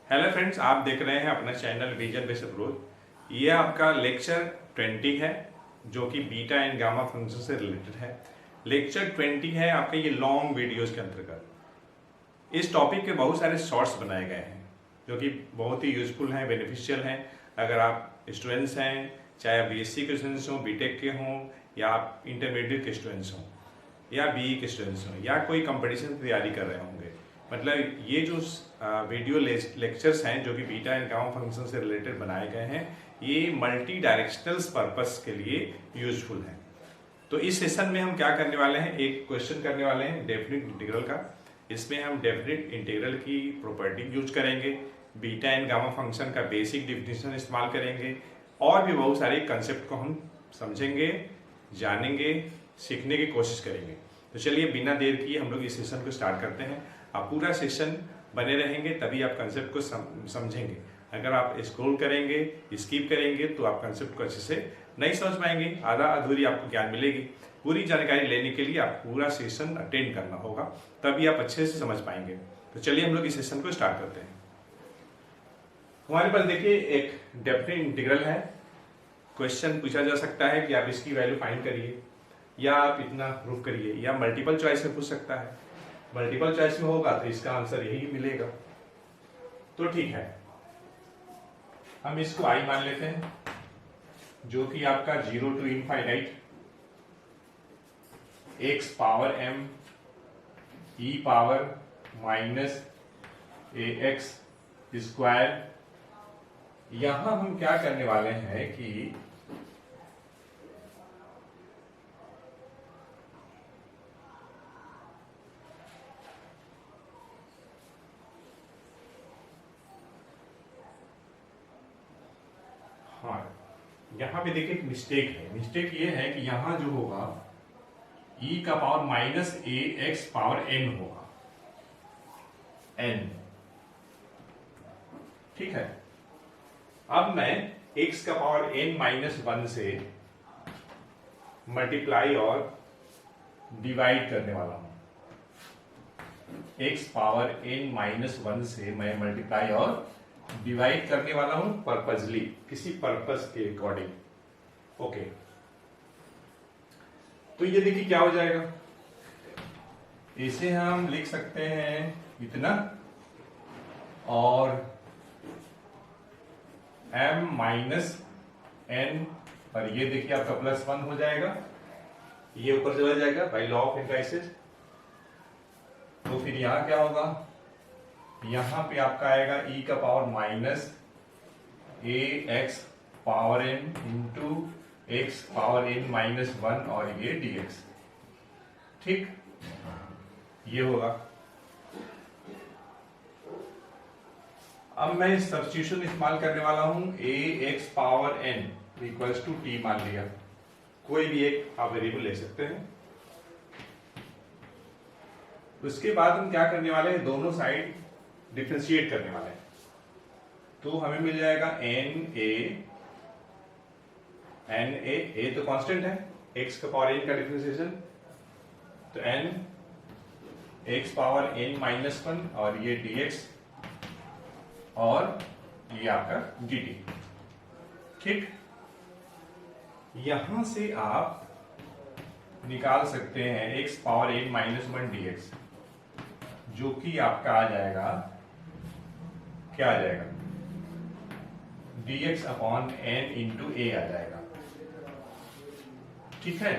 Hello friends, आप देख रहे हैं अपना चैनल विजन बेस्ड ग्रोथ। ये आपका लेक्चर 20 है जो कि बीटा एंड गामा फंक्शन से रिलेटेड है। लेक्चर 20 है आपका ये लॉन्ग वीडियोस के अंतर्गत। इस टॉपिक के बहुत सारे शॉर्ट्स बनाए गए हैं जो कि बहुत ही यूजफुल हैं, बेनिफिशियल हैं। अगर आप स्टूडेंट्स हैं, चाहे आप बीएससी के स्टूडेंट्स हों, बीटेक के हों, या आप इंटरमीडिएट के स्टूडेंट्स हों, या बीई के स्टूडेंट्स हों, या कोई कंपटीशन की तैयारी कर रहे होंगे, मतलब ये जो वीडियो लेक्चर्स हैं जो कि बीटा एंड गामा फंक्शन से रिलेटेड बनाए गए हैं, ये मल्टी डायरेक्शनल पर्पस के लिए यूजफुल हैं। तो इस सेशन में हम क्या करने वाले हैं, एक क्वेश्चन करने वाले हैं डेफिनेट इंटीग्रल का। इसमें हम डेफिनेट इंटीग्रल की प्रॉपर्टी यूज करेंगे, बीटा एंड गामा फंक्शन का बेसिक डिफिनेशन इस्तेमाल करेंगे, और भी बहुत सारे कंसेप्ट को हम समझेंगे, जानेंगे, सीखने की कोशिश करेंगे। तो चलिए बिना देर किए हम लोग इस सेशन को स्टार्ट करते हैं। आप पूरा सेशन बने रहेंगे तभी आप कंसेप्ट को समझेंगे। अगर आप स्क्रॉल करेंगे, स्किप करेंगे तो आप कंसेप्ट को अच्छे से नहीं समझ पाएंगे, आधा अधूरी आपको ज्ञान मिलेगी। पूरी जानकारी लेने के लिए आप पूरा सेशन अटेंड करना होगा, तभी आप अच्छे से समझ पाएंगे। तो चलिए हम लोग इस सेशन को स्टार्ट करते हैं। हमारे पास देखिए एक डेफिनेट इंटीग्रल है। क्वेश्चन पूछा जा सकता है कि आप इसकी वैल्यू फाइंड करिए, या आप इतना प्रूफ करिए, या मल्टीपल चॉइस में पूछ सकता है। मल्टीपल चॉइस में होगा तो इसका आंसर यही मिलेगा। तो ठीक है, हम इसको आई मान लेते हैं जो कि आपका 0 to infinite x power m e power minus ax square. यहां हम क्या करने वाले हैं कि यहाँ पे देखिए एक मिस्टेक है। मिस्टेक ये है कि यहाँ जो होगा e का power minus a x power n होगा, n। ठीक है, अब मैं x का पावर n माइनस 1 से मल्टीप्लाई और डिवाइड करने वाला हूं। x पावर n माइनस 1 से मैं मल्टीप्लाई और डिवाइड करने वाला हूं पर्पजली, किसी पर्पस के अकॉर्डिंग। ओके, तो ये देखिए क्या हो जाएगा। इसे हम लिख सकते हैं इतना, और m माइनस n, और ये देखिए आपका +1 हो जाएगा, ये ऊपर चला जाएगा बाय लॉ ऑफ इंटरसेस। तो फिर यहां क्या होगा, यहां पे आपका आएगा e का power minus a x power n into x power n minus 1, और ये dx। ठीक, ये होगा। अब मैं सब्स्टिट्यूशन इस्तेमाल करने वाला हूं, a x power n equals to T मान लिया। कोई भी एक आप वेरिएबल ले सकते हैं। उसके बाद हम क्या करने वाले हैं, दोनों साइड डिफरेंशिएट करने वाले हैं। तो हमें मिल जाएगा एन ए तो कांस्टेंट है, x का पावर n का डिफरेंशिएशन, तो n x power n minus 1, और ये dx, और ये आपका dt। ठीक, यहां से आप निकाल सकते हैं x power n minus 1 dx, जो कि आपका आ जाएगा, क्या आ जाएगा, dx upon n into a आ जाएगा। ठीक है,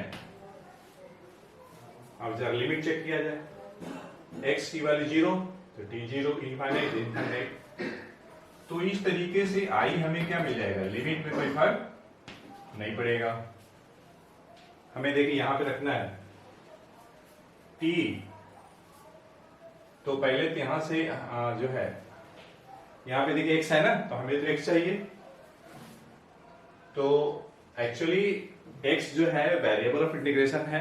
अब जरा लिमिट चेक किया जाए। x की वैल्यू 0 तो t 0 इनफाइनाइट। तो इस तरीके से i हमें क्या मिल जाएगा, लिमिट में कोई फर्क नहीं पड़ेगा। हमें देखिए यहां पे रखना है t, तो पहले तो यहां से जो है, यहां पे देखिए x है ना, तो हमें तो x चाहिए। तो एक्चुअली x जो है वेरिएबल ऑफ इंटीग्रेशन है।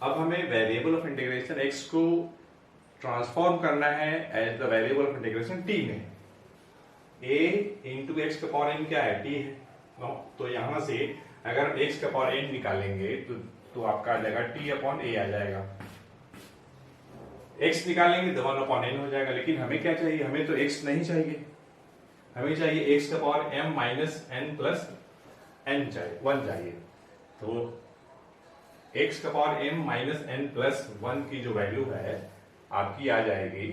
अब हमें वेरिएबल ऑफ इंटीग्रेशन x को ट्रांसफॉर्म करना है as the variable of integration t में। a इंटू एक्स का पावर n क्या है, t है। तो यहां से अगर x का पावर n निकालेंगे तो आपका आ जाएगा t अपॉन a आ जाएगा। x निकालेंगे तो 1/n हो जाएगा, लेकिन हमें क्या चाहिए, हमें तो x नहीं चाहिए, हमें चाहिए x का power m minus n plus n चाहिए, 1 चाहिए। तो x का power m minus n plus 1 की जो वैल्यू है आपकी आ जाएगी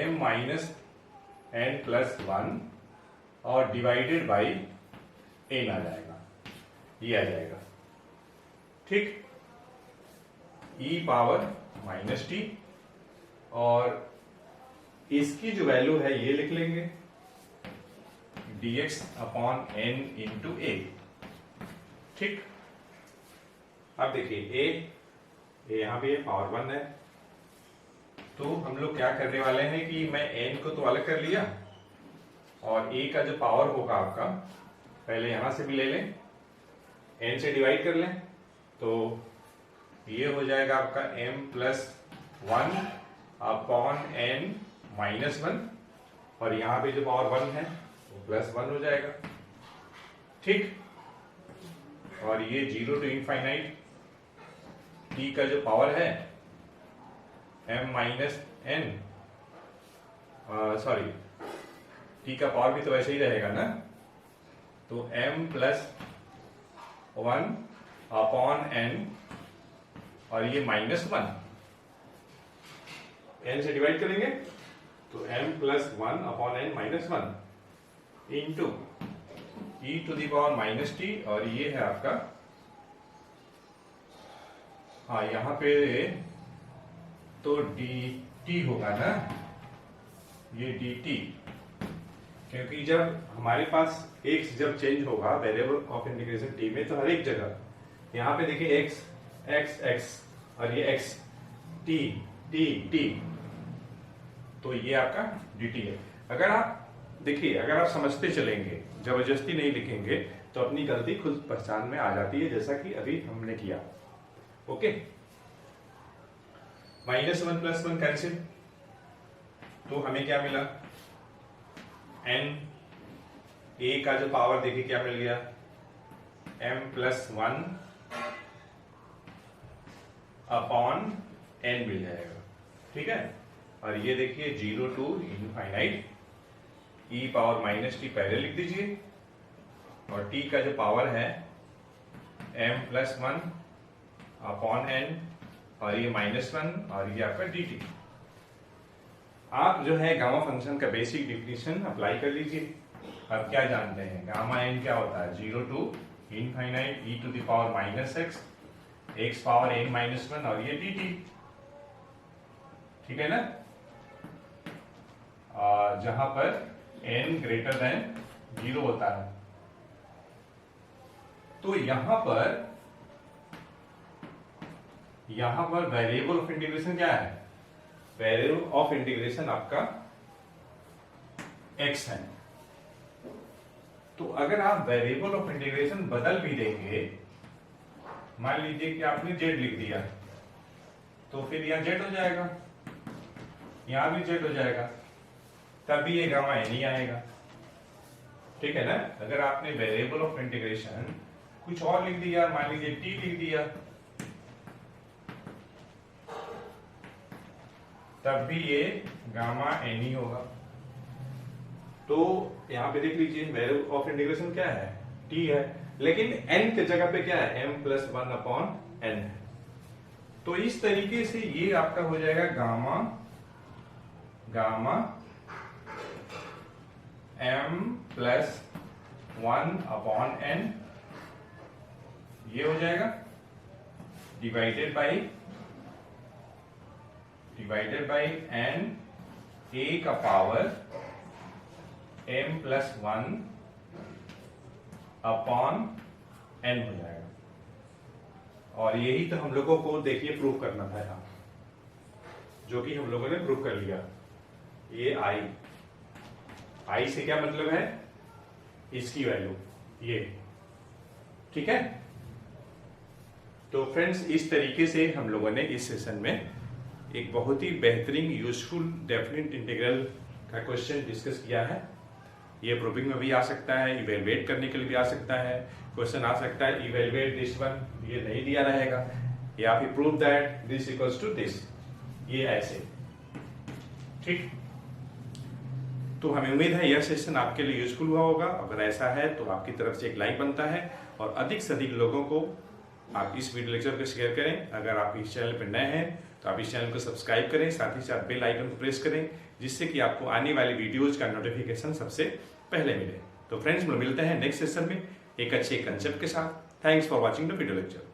m माइनस n प्लस 1 और डिवाइडेड बाई n आ जाएगा, ये आ जाएगा, ठीक। e पावर माइनस टी और इसकी जो वैल्यू है ये लिख लेंगे dx अपॉन n इंटू ए, ठीक। अब देखिए a यहां पे पावर 1 है, तो हम लोग क्या करने वाले हैं कि मैं n को तो अलग कर लिया और a का जो पावर होगा आपका पहले यहां से भी ले लें, n से डिवाइड कर लें, तो ये हो जाएगा आपका m plus 1 upon n minus 1 और यहाँ पे जो पावर 1 है वो प्लस 1 हो जाएगा, ठीक। और ये 0 टू इनफाइनाइट t का जो पावर है m minus n, sorry t का पावर भी तो वैसे ही रहेगा ना, तो m प्लस 1 अपॉन n और ये माइनस 1 n से डिवाइड करेंगे तो m plus 1 upon n minus 1 into e to the power minus t और ये है आपका, हाँ यहाँ पे तो dt होगा ना, ये dt, क्योंकि जब हमारे पास x जब चेंज होगा वेरिएबल ऑफ इंटीग्रेशन t में तो हर एक जगह, यहाँ पे देखिए x x x और ये x t t t, तो ये आपका dt है। अगर आप देखिए, अगर आप समझते चलेंगे, जबरदस्ती नहीं लिखेंगे तो अपनी गलती खुद पहचान में आ जाती है, जैसा कि अभी हमने किया, ओके। माइनस 1 प्लस 1 कैंसिल, तो हमें क्या मिला, n a का जो पावर देखिए क्या मिल गया, m प्लस 1 अपॉन n मिल जाएगा, ठीक है। और ये देखिए 0 to infinite e power minus t पहले लिख दीजिए और t का जो पावर है m प्लस 1 अपॉन n और ये माइनस 1 और ये आपका dt। आप जो है गामा फंक्शन का बेसिक डिफिनीशन अप्लाई कर लीजिए। अब क्या जानते हैं, गामा n क्या होता है, 0 to infinite e to the power minus x power n minus 1 और ये dt, ठीक है ना। जहां पर n ग्रेटर देन 0 होता है, तो यहां पर वेरिएबल ऑफ इंटीग्रेशन क्या है, वेरिएबल ऑफ इंटीग्रेशन आपका x है। तो अगर आप वेरिएबल ऑफ इंटीग्रेशन बदल भी देंगे, मान लीजिए कि आपने z लिख दिया, तो फिर यहां z हो जाएगा, यहां भी z हो जाएगा, तब भी ये गामा n ही आएगा, ठीक है ना। अगर आपने वेरिएबल ऑफ इंटीग्रेशन कुछ और लिख दिया, मान लीजिए t लिख दिया, तब भी ये गामा n ही होगा। तो यहां पे देख लीजिए वेरिएबल ऑफ इंटीग्रेशन क्या है, t है, लेकिन n के जगह पे क्या है, m प्लस 1 अपॉन n है। तो इस तरीके से ये आपका हो जाएगा gamma m plus 1 upon n, ये हो जाएगा डिवाइडेड बाई n a का power m plus 1 upon n हो जाएगा। और यही तो हम लोगों को देखिए प्रूफ करना था यहाँ, जो कि हम लोगों ने प्रूफ कर लिया। ये i से क्या मतलब है, इसकी वैल्यू ये, ठीक है। तो फ्रेंड्स इस तरीके से हम लोगों ने इस सेशन में एक बहुत ही बेहतरीन यूजफुल डेफिनेट इंटीग्रल का क्वेश्चन डिस्कस किया है। ये प्रूविंग में भी आ सकता है, इवेलुएट करने के लिए भी आ सकता है, क्वेश्चन आ सकता है इवेलुएट दिस वन, ये नहीं दिया रहेगा, या फिर prove that this equals to this, ये ऐसे, ठीक। तो हमें उम्मीद है यह सेशन आपके लिए यूजफुल हुआ होगा। अगर ऐसा है तो आपकी तरफ से एक लाइक बनता है और अधिक से अधिक लोगों को आप इस वीडियो लेक्चर को शेयर करें। अगर आप इस चैनल पर नए हैं तो आप इस चैनल को सब्सक्राइब करें, साथ ही साथ बेल आइकन को प्रेस करें, जिससे कि आपको आने वाली वीडियोज का नोटिफिकेशन सबसे पहले मिले। तो फ्रेंड्स, मिलते हैं नेक्स्ट सेशन में एक अच्छे कंसेप्ट के साथ। Thanks for watching the video lecture.